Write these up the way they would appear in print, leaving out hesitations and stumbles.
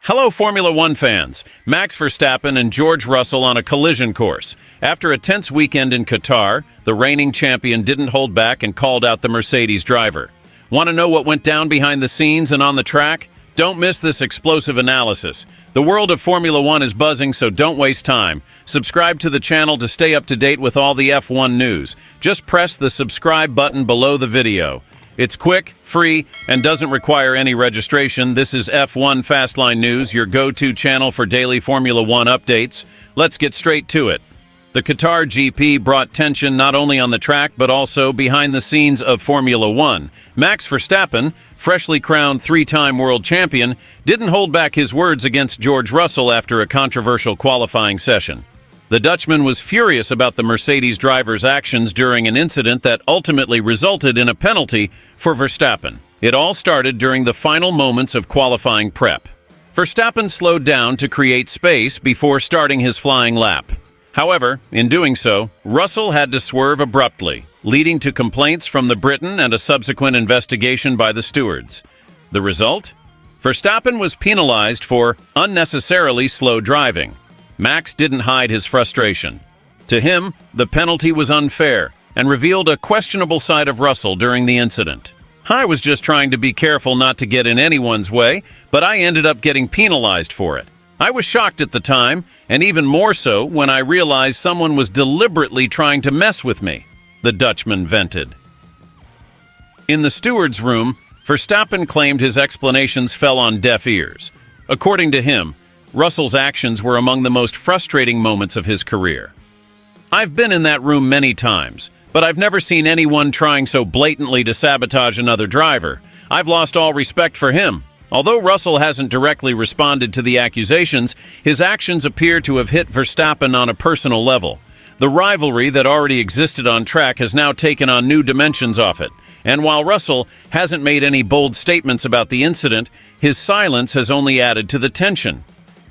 Hello, Formula One fans. Max Verstappen and George Russell on a collision course. After a tense weekend in Qatar, the reigning champion didn't hold back and called out the Mercedes driver. Want to know what went down behind the scenes and on the track? Don't miss this explosive analysis. The world of Formula One is buzzing, so don't waste time. Subscribe to the channel to stay up to date with all the F1 news. Just press the subscribe button below the video. It's quick, free, and doesn't require any registration. This is F1 Fastline News, your go-to channel for daily Formula One updates. Let's get straight to it. The Qatar GP brought tension not only on the track, but also behind the scenes of Formula One. Max Verstappen, freshly crowned three-time world champion, didn't hold back his words against George Russell after a controversial qualifying session. The Dutchman was furious about the Mercedes driver's actions during an incident that ultimately resulted in a penalty for Verstappen. It all started during the final moments of qualifying prep. Verstappen slowed down to create space before starting his flying lap. However, in doing so, Russell had to swerve abruptly, leading to complaints from the Briton and a subsequent investigation by the stewards. The result? Verstappen was penalized for unnecessarily slow driving. Max didn't hide his frustration. To him, the penalty was unfair and revealed a questionable side of Russell during the incident. I was just trying to be careful not to get in anyone's way, but I ended up getting penalized for it. I was shocked at the time, and even more so when I realized someone was deliberately trying to mess with me, the Dutchman vented. In the steward's room, Verstappen claimed his explanations fell on deaf ears. According to him, Russell's actions were among the most frustrating moments of his career. I've been in that room many times, but I've never seen anyone trying so blatantly to sabotage another driver. I've lost all respect for him. Although Russell hasn't directly responded to the accusations, his actions appear to have hit Verstappen on a personal level. The rivalry that already existed on track has now taken on new dimensions off it. And while Russell hasn't made any bold statements about the incident, his silence has only added to the tension.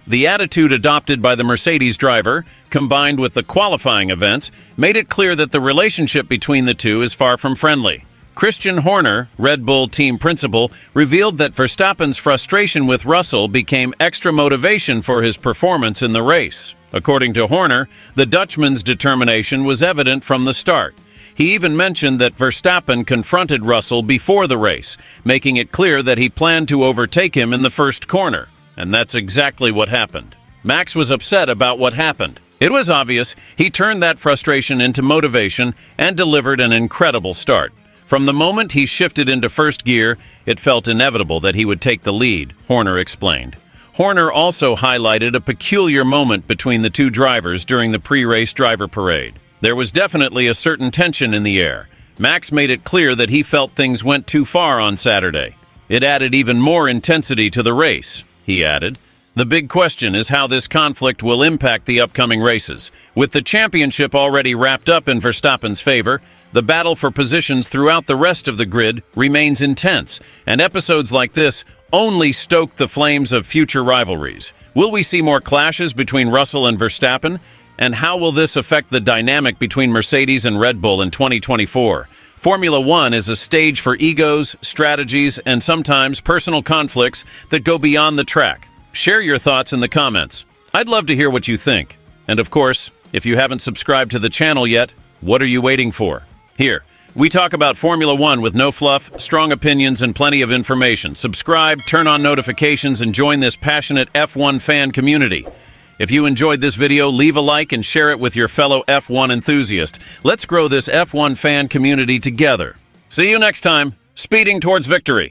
The attitude adopted by the Mercedes driver, combined with the qualifying events, made it clear that the relationship between the two is far from friendly. Christian Horner, Red Bull team principal, revealed that Verstappen's frustration with Russell became extra motivation for his performance in the race. According to Horner, the Dutchman's determination was evident from the start. He even mentioned that Verstappen confronted Russell before the race, making it clear that he planned to overtake him in the first corner. And that's exactly what happened. Max was upset about what happened. It was obvious he turned that frustration into motivation and delivered an incredible start. From the moment he shifted into first gear, it felt inevitable that he would take the lead, Horner explained. Horner also highlighted a peculiar moment between the two drivers during the pre-race driver parade. There was definitely a certain tension in the air. Max made it clear that he felt things went too far on Saturday. It added even more intensity to the race. He added, "The big question is how this conflict will impact the upcoming races. With the championship already wrapped up in Verstappen's favor, the battle for positions throughout the rest of the grid remains intense, and episodes like this only stoke the flames of future rivalries. Will we see more clashes between Russell and Verstappen? And how will this affect the dynamic between Mercedes and Red Bull in 2024? Formula One is a stage for egos, strategies, and sometimes personal conflicts that go beyond the track. Share your thoughts in the comments. I'd love to hear what you think. And of course, if you haven't subscribed to the channel yet, what are you waiting for? Here, we talk about Formula One with no fluff, strong opinions, and plenty of information. Subscribe, turn on notifications, and join this passionate F1 fan community. If you enjoyed this video, leave a like and share it with your fellow F1 enthusiast. Let's grow this F1 fan community together. See you next time, speeding towards victory.